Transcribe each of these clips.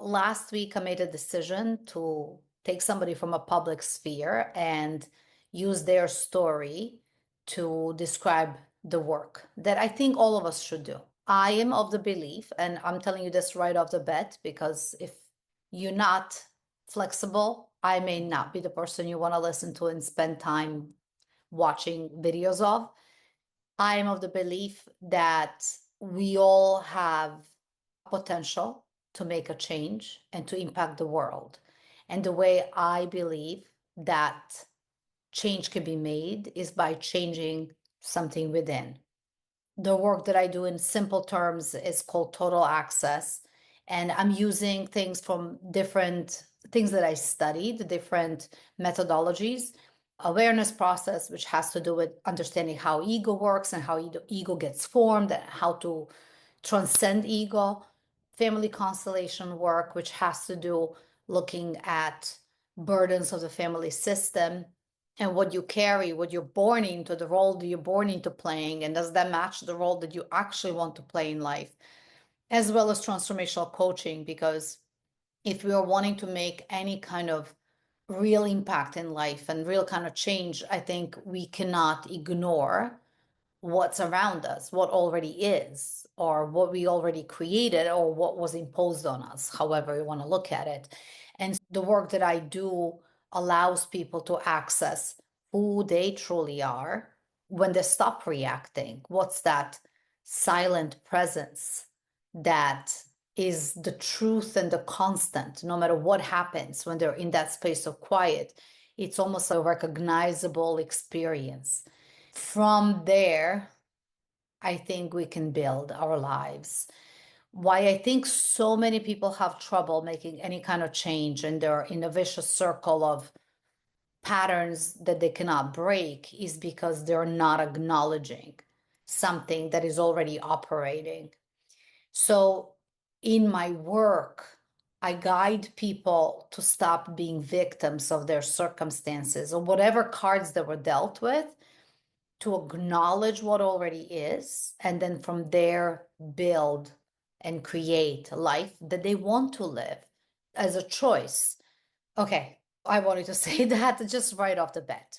last week I made a decision to take somebody from a public sphere and use their story to describe the work that I think all of us should do. I am of the belief, and I'm telling you this right off the bat, because if you're not flexible, I may not be the person you want to listen to and spend time watching videos of. I am of the belief that we all have potential to make a change and to impact the world. And the way I believe that change can be made is by changing something within. The work that I do in simple terms is called total access. And I'm using things from different things that I studied, different methodologies, awareness process, which has to do with understanding how ego works and how ego gets formed and how to transcend ego, family constellation work, which has to do looking at burdens of the family system and what you carry, what you're born into, the role that you're born into playing, and does that match the role that you actually want to play in life, as well as transformational coaching, because if we are wanting to make any kind of real impact in life and real kind of change, I think we cannot ignore what's around us, what already is, or what we already created, or what was imposed on us, however you want to look at it. And the work that I do allows people to access who they truly are when they stop reacting. What's that silent presence that is the truth and the constant, no matter what happens when they're in that space of quiet? It's almost a recognizable experience. From there, I think we can build our lives. Why I think so many people have trouble making any kind of change and they're in a vicious circle of patterns that they cannot break is because they're not acknowledging something that is already operating. So in my work, I guide people to stop being victims of their circumstances or whatever cards they were dealt with, to acknowledge what already is, and then from there build and create a life that they want to live as a choice. Okay, I wanted to say that just right off the bat.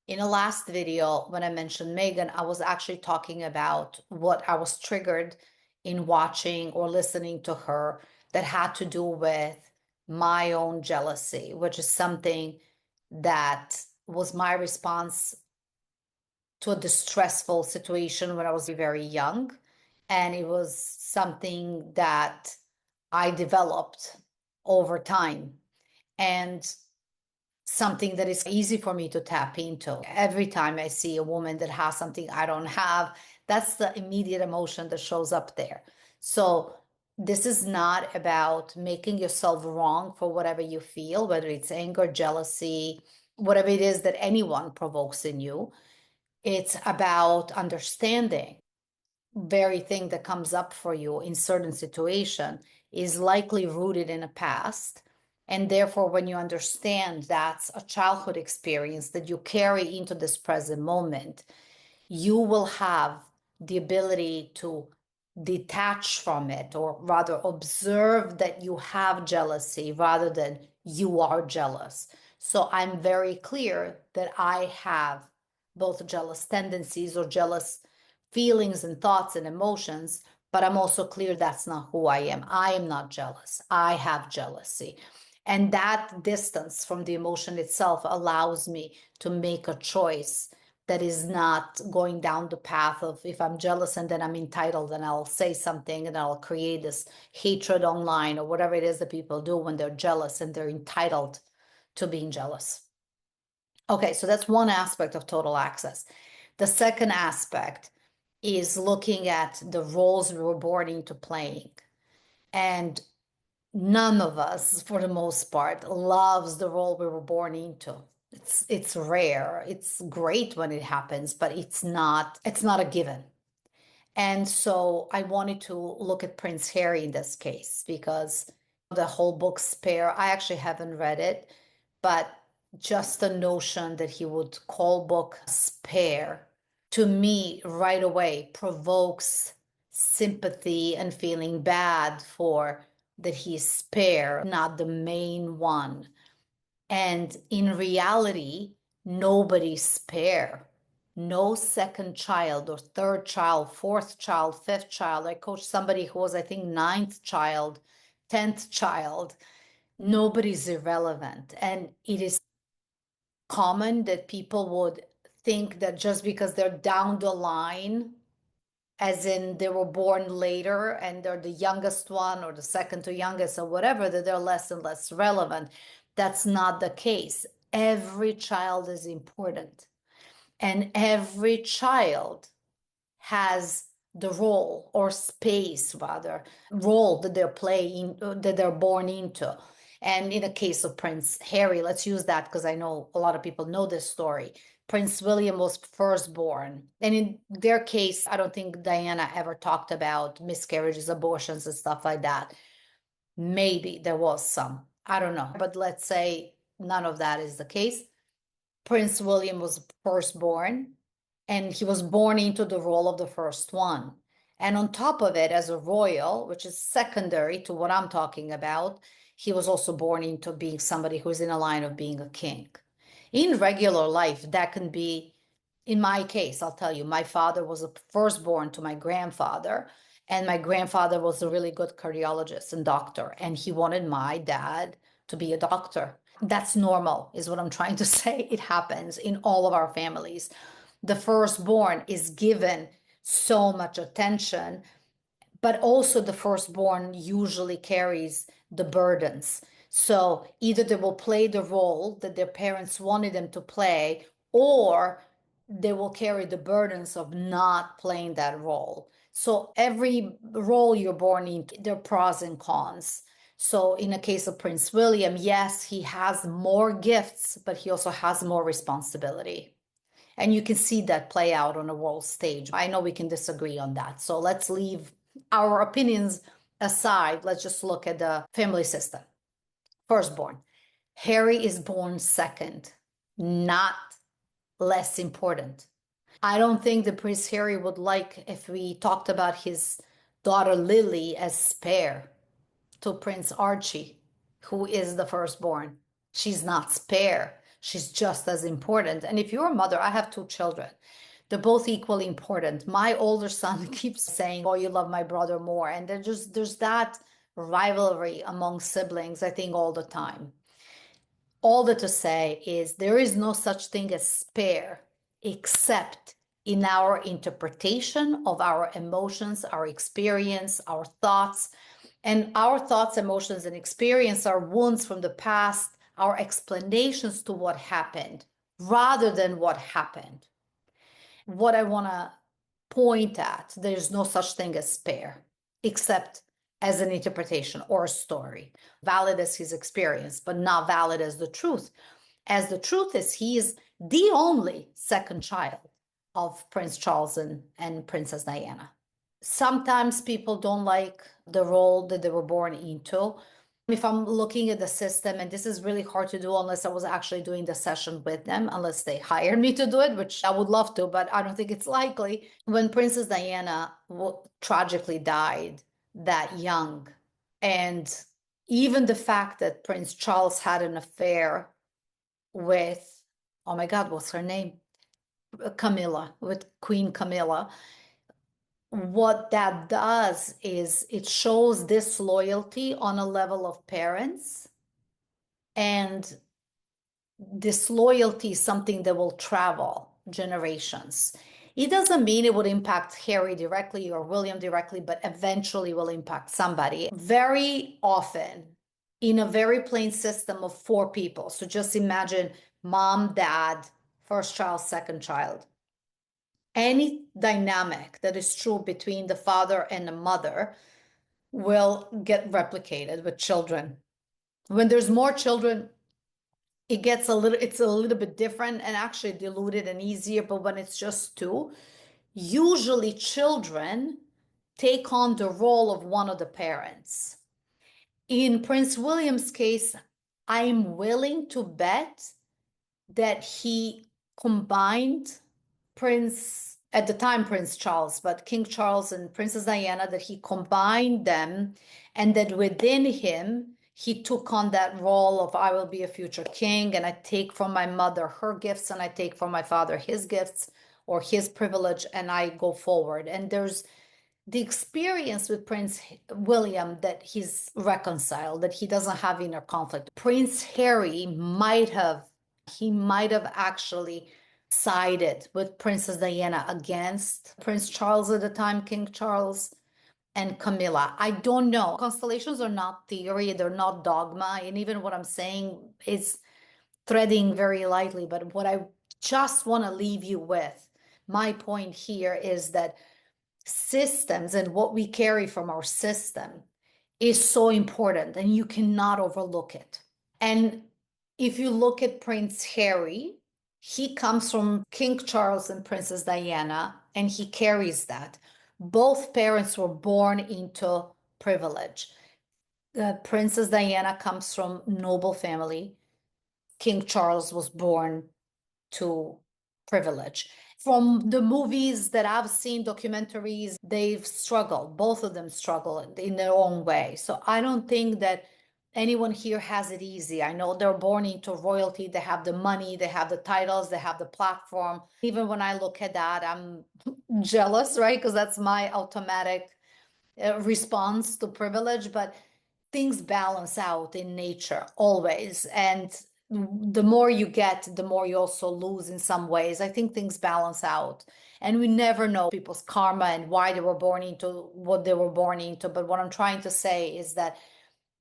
In the last video, when I mentioned Meghan, I was actually talking about what I was triggered in watching or listening to her that had to do with my own jealousy, which is something that was my response to a distressful situation when I was very young. And it was something that I developed over time and something that is easy for me to tap into. Every time I see a woman that has something I don't have, that's the immediate emotion that shows up there. So this is not about making yourself wrong for whatever you feel, whether it's anger, jealousy, whatever it is that anyone provokes in you. It's about understanding very thing that comes up for you in certain situation is likely rooted in a past. And therefore, when you understand that's a childhood experience that you carry into this present moment, you will have the ability to detach from it, or rather observe that you have jealousy rather than you are jealous. So I'm very clear that I have both jealous tendencies or jealous feelings and thoughts and emotions, but I'm also clear that's not who I am. I am not jealous. I have jealousy. And that distance from the emotion itself allows me to make a choice that is not going down the path of, if I'm jealous and then I'm entitled and I'll say something and I'll create this hatred online or whatever it is that people do when they're jealous and they're entitled to being jealous. Okay, so that's one aspect of total access. The second aspect is looking at the roles we were born into playing. And none of us, for the most part, loves the role we were born into. It's rare. It's great when it happens, but it's not a given. And so I wanted to look at Prince Harry in this case because the whole book Spare, I actually haven't read it, but just the notion that he would call book Spare to me right away provokes sympathy and feeling bad for that he's spare, not the main one. And in reality, nobody's spare. No second child or third child, fourth child, fifth child. I coached somebody who was, I think, ninth child, 10th child. Nobody's irrelevant. And it is common that people would think that just because they're down the line, as in they were born later and they're the youngest one or the second to youngest or whatever, that they're less and less relevant. That's not the case. Every child is important, and every child has the role or space, rather, role that they're playing, that they're born into. And in the case of Prince Harry, let's use that because I know a lot of people know this story. Prince William was firstborn. And in their case, I don't think Diana ever talked about miscarriages, abortions, and stuff like that. Maybe there was some. I don't know. But let's say none of that is the case. Prince William was firstborn, and he was born into the role of the first one. And on top of it, as a royal, which is secondary to what I'm talking about, he was also born into being somebody who's in a line of being a king. In regular life, that can be, in my case, I'll tell you, my father was a firstborn to my grandfather, and my grandfather was a really good cardiologist and doctor, and he wanted my dad to be a doctor. That's normal, is what I'm trying to say. It happens in all of our families. The firstborn is given so much attention, but also the firstborn usually carries the burdens. So either they will play the role that their parents wanted them to play, or they will carry the burdens of not playing that role. So every role you're born into, there are pros and cons. So in the case of Prince William, yes, he has more gifts, but he also has more responsibility. And you can see that play out on a world stage. I know we can disagree on that. So let's leave our opinions aside. Let's just look at the family system. Firstborn. Harry is born second, not less important. I don't think that Prince Harry would like if we talked about his daughter Lily as spare to Prince Archie, who is the firstborn. She's not spare. She's just as important. And if you're a mother, I have two children. They're both equally important. My older son keeps saying, "Oh, you love my brother more." And there's that rivalry among siblings, I think, all the time. All that to say is there is no such thing as spare, except in our interpretation of our emotions, our experience, our thoughts. And our thoughts, emotions, and experience are wounds from the past, our explanations to what happened, rather than what happened. What I want to point at, there's no such thing as spare, except as an interpretation or a story, valid as his experience, but not valid as the truth. As the truth is, he is the only second child of Prince Charles and Princess Diana. Sometimes people don't like the role that they were born into. If I'm looking at the system, and this is really hard to do unless I was actually doing the session with them, unless they hired me to do it, which I would love to, but I don't think it's likely. When Princess Diana tragically died that young, and even the fact that Prince Charles had an affair with, oh my God, what's her name? Camilla, with Queen Camilla. What that does is it shows disloyalty on a level of parents, and disloyalty is something that will travel generations. It doesn't mean it would impact Harry directly or William directly, but eventually will impact somebody. Very often in a very plain system of four people. So just imagine mom, dad, first child, second child. Any dynamic that is true between the father and the mother will get replicated with children. When there's more children, it's a little bit different and actually diluted and easier, but when it's just two, usually children take on the role of one of the parents. In Prince William's case, I'm willing to bet that he combined Prince at the time Prince Charles, but King Charles and Princess Diana, that he combined them, and that within him, he took on that role of I will be a future king, and I take from my mother her gifts, and I take from my father his gifts or his privilege, and I go forward. And there's the experience with Prince William that he's reconciled, that he doesn't have inner conflict. Prince Harry might have actually sided with Princess Diana against Prince Charles at the time, King Charles, and Camilla. I don't know. Constellations are not theory, they're not dogma. And even what I'm saying is threading very lightly. But what I just want to leave you with, my point here is that systems and what we carry from our system is so important and you cannot overlook it. And if you look at Prince Harry, he comes from King Charles and Princess Diana, and he carries that. Both parents were born into privilege. Princess Diana comes from noble family. King Charles was born to privilege. From the movies that I've seen, documentaries, they've struggled. Both of them struggle in their own way. So I don't think that anyone here has it easy. I know they're born into royalty, they have the money, they have the titles, they have the platform. Even when I look at that, I'm jealous, right? Because that's my automatic response to privilege. But things balance out in nature always. And the more you get, the more you also lose in some ways. I think things balance out. And we never know people's karma and why they were born into what they were born into. But what I'm trying to say is that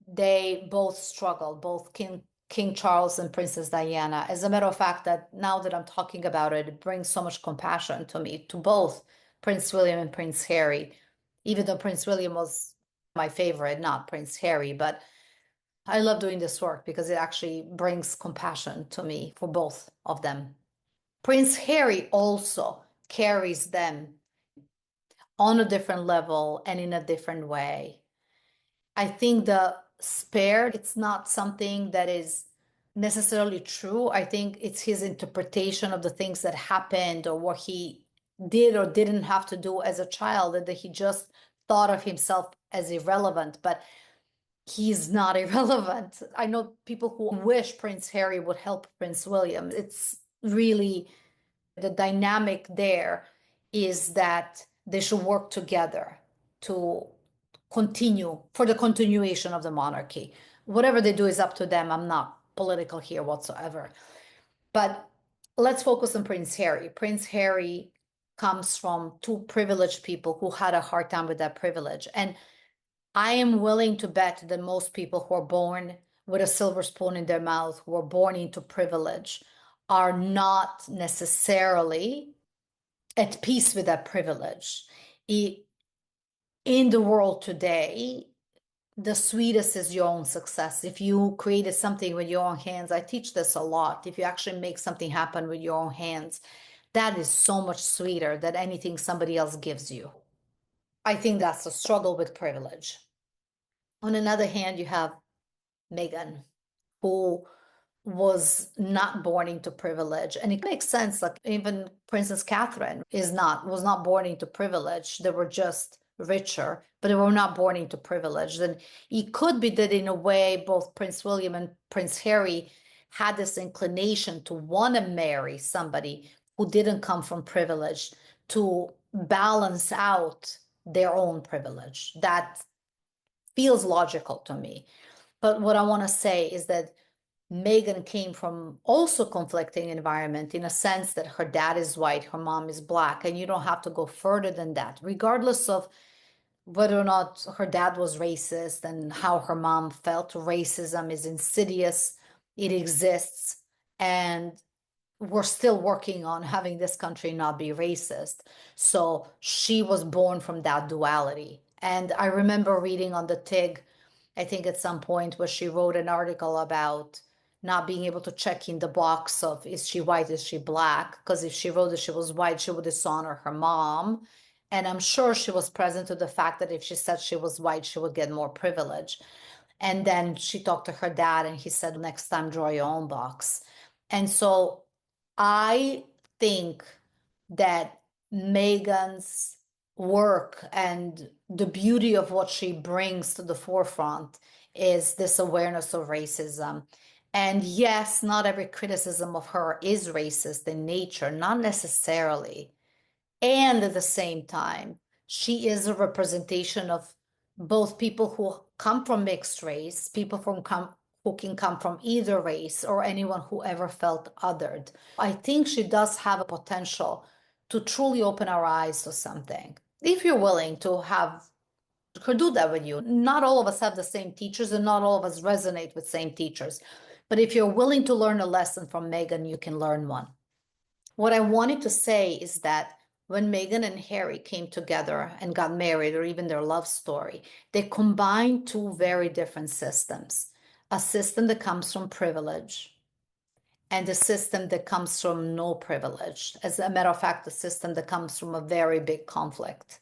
they both struggled, both King Charles and Princess Diana. As a matter of fact, that now that I'm talking about it, it brings so much compassion to me, to both Prince William and Prince Harry, even though Prince William was my favorite, not Prince Harry. But I love doing this work because it actually brings compassion to me for both of them. Prince Harry also carries them on a different level and in a different way. I think the spared, it's not something that is necessarily true. I think it's his interpretation of the things that happened or what he did or didn't have to do as a child, and that he just thought of himself as irrelevant. But he's not irrelevant. I know people who wish Prince Harry would help Prince William. It's really the dynamic there is that they should work together to continue for the continuation of the monarchy. Whatever they do is up to them. I'm not political here whatsoever. But let's focus on Prince Harry. Prince Harry comes from two privileged people who had a hard time with that privilege. And I am willing to bet that most people who are born with a silver spoon in their mouth, who are born into privilege, are not necessarily at peace with that privilege. In the world today, the sweetest is your own success. If you created something with your own hands, I teach this a lot. If you actually make something happen with your own hands, that is so much sweeter than anything somebody else gives you. I think that's a struggle with privilege. On another hand, you have Meghan, who was not born into privilege. And it makes sense, like even Princess Catherine was not born into privilege. They were just richer, but they were not born into privilege. And it could be that in a way, both Prince William and Prince Harry had this inclination to want to marry somebody who didn't come from privilege to balance out their own privilege. That feels logical to me. But what I want to say is that Meghan came from also conflicting environment in a sense that her dad is white, her mom is black, and you don't have to go further than that, regardless of whether or not her dad was racist and how her mom felt. Racism is insidious, it exists, and we're still working on having this country not be racist. So she was born from that duality. And I remember reading on the TIG, I think at some point, where she wrote an article about not being able to check in the box of is she white, is she black? Because if she wrote that she was white, she would dishonor her mom. And I'm sure she was present to the fact that if she said she was white, she would get more privilege. And then she talked to her dad, and he said, next time, draw your own box. And so I think that Meghan's work and the beauty of what she brings to the forefront is this awareness of racism. And yes, not every criticism of her is racist in nature, not necessarily. And at the same time, she is a representation of both people who come from mixed race, people who can come from either race, or anyone who ever felt othered. I think she does have a potential to truly open our eyes to something. If you're willing to have her do that with you. Not all of us have the same teachers, and not all of us resonate with same teachers. But if you're willing to learn a lesson from Meghan, you can learn one. What I wanted to say is that when Meghan and Harry came together and got married, or even their love story, they combined two very different systems. A system that comes from privilege and a system that comes from no privilege. As a matter of fact, a system that comes from a very big conflict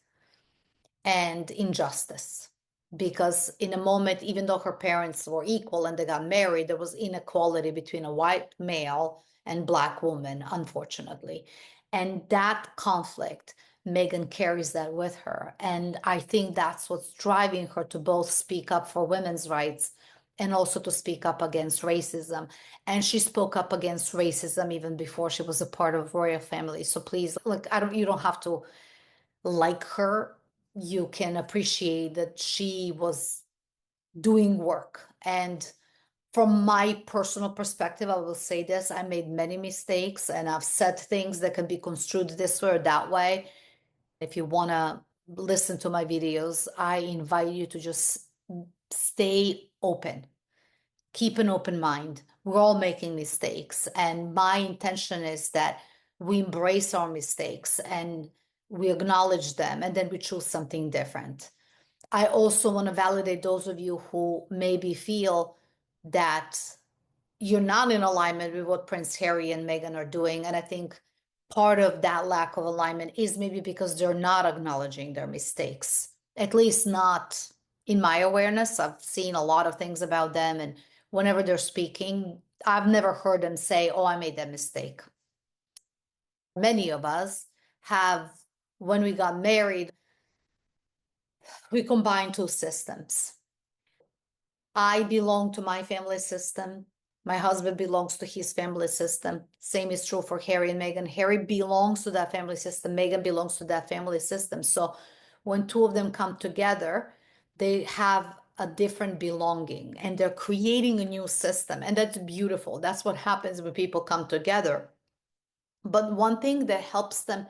and injustice. Because in a moment, even though her parents were equal and they got married, there was inequality between a white male and black woman, unfortunately. And that conflict, Meghan carries that with her. And I think that's what's driving her to both speak up for women's rights and also to speak up against racism. And she spoke up against racism even before she was a part of royal family. So please, look, you don't have to like her. You can appreciate that she was doing work. And from my personal perspective, I will say this: I made many mistakes and I've said things that can be construed this way or that way. If you want to listen to my videos, I invite you to just stay open. Keep an open mind. We're all making mistakes. And my intention is that we embrace our mistakes and we acknowledge them, and then we choose something different. I also want to validate those of you who maybe feel that you're not in alignment with what Prince Harry and Meghan are doing. And I think part of that lack of alignment is maybe because they're not acknowledging their mistakes, at least not in my awareness. I've seen a lot of things about them, and whenever they're speaking, I've never heard them say, "Oh, I made that mistake." Many of us have, when we got married, we combined two systems. I belong to my family system. My husband belongs to his family system. Same is true for Harry and Meghan. Harry belongs to that family system. Meghan belongs to that family system. So when two of them come together, they have a different belonging and they're creating a new system. And that's beautiful. That's what happens when people come together. But one thing that helps them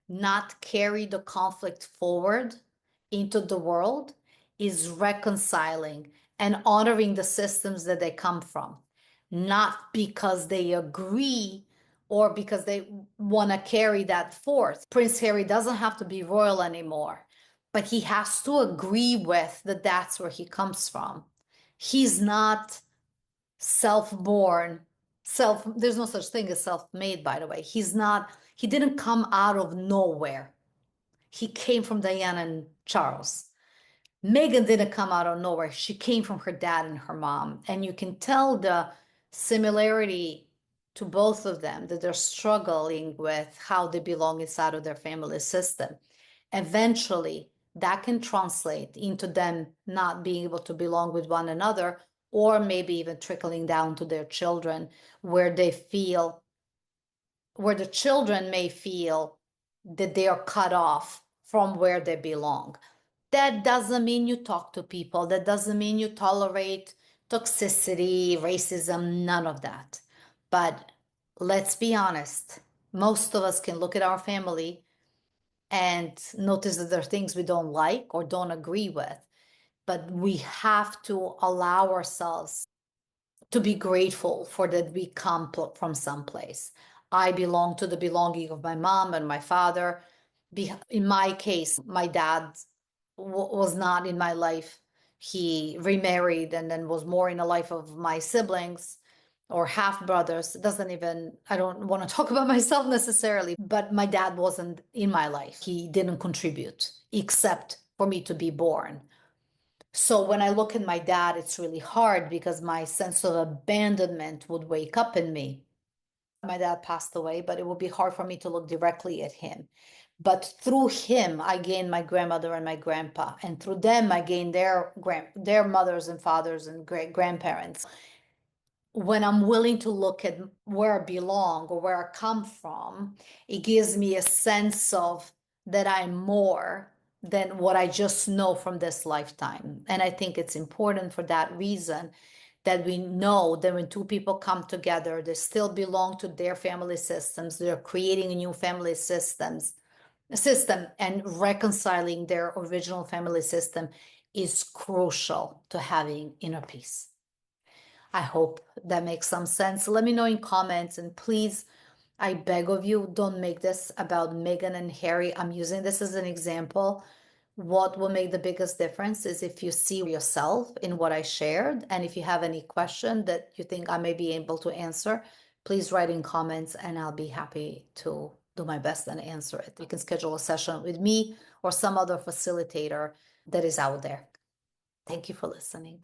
not carry the conflict forward into the world is reconciling and honoring the systems that they come from, not because they agree or because they want to carry that forth. Prince Harry doesn't have to be royal anymore, but he has to agree with that that's where he comes from. He's not self-born, there's no such thing as self-made, by the way. He didn't come out of nowhere. He came from Diana and Charles. Meghan didn't come out of nowhere. She came from her dad and her mom. And you can tell the similarity to both of them, that they're struggling with how they belong inside of their family system. Eventually, that can translate into them not being able to belong with one another, or maybe even trickling down to their children, where the children may feel that they are cut off from where they belong. That doesn't mean you talk to people. That doesn't mean you tolerate toxicity, racism, none of that. But let's be honest, most of us can look at our family and notice that there are things we don't like or don't agree with. But we have to allow ourselves to be grateful for that we come from someplace. I belong to the belonging of my mom and my father. In my case, my dad was not in my life. He remarried and then was more in the life of my siblings or half brothers. I don't want to talk about myself necessarily, but my dad wasn't in my life. He didn't contribute except for me to be born. So when I look at my dad, it's really hard because my sense of abandonment would wake up in me. My dad passed away, but it would be hard for me to look directly at him. But through him, I gained my grandmother and my grandpa, and through them, I gained their mothers and fathers and great grandparents. When I'm willing to look at where I belong or where I come from, it gives me a sense of that I'm more than what I just know from this lifetime. And I think it's important for that reason that we know that when two people come together, they still belong to their family systems. They're creating a new family system, and reconciling their original family system is crucial to having inner peace. I hope that makes some sense. Let me know in comments, and please, I beg of you, don't make this about Meghan and Harry. I'm using this as an example. What will make the biggest difference is if you see yourself in what I shared, and if you have any question that you think I may be able to answer, please write in comments and I'll be happy to do my best and answer it. You can schedule a session with me or some other facilitator that is out there. Thank you for listening.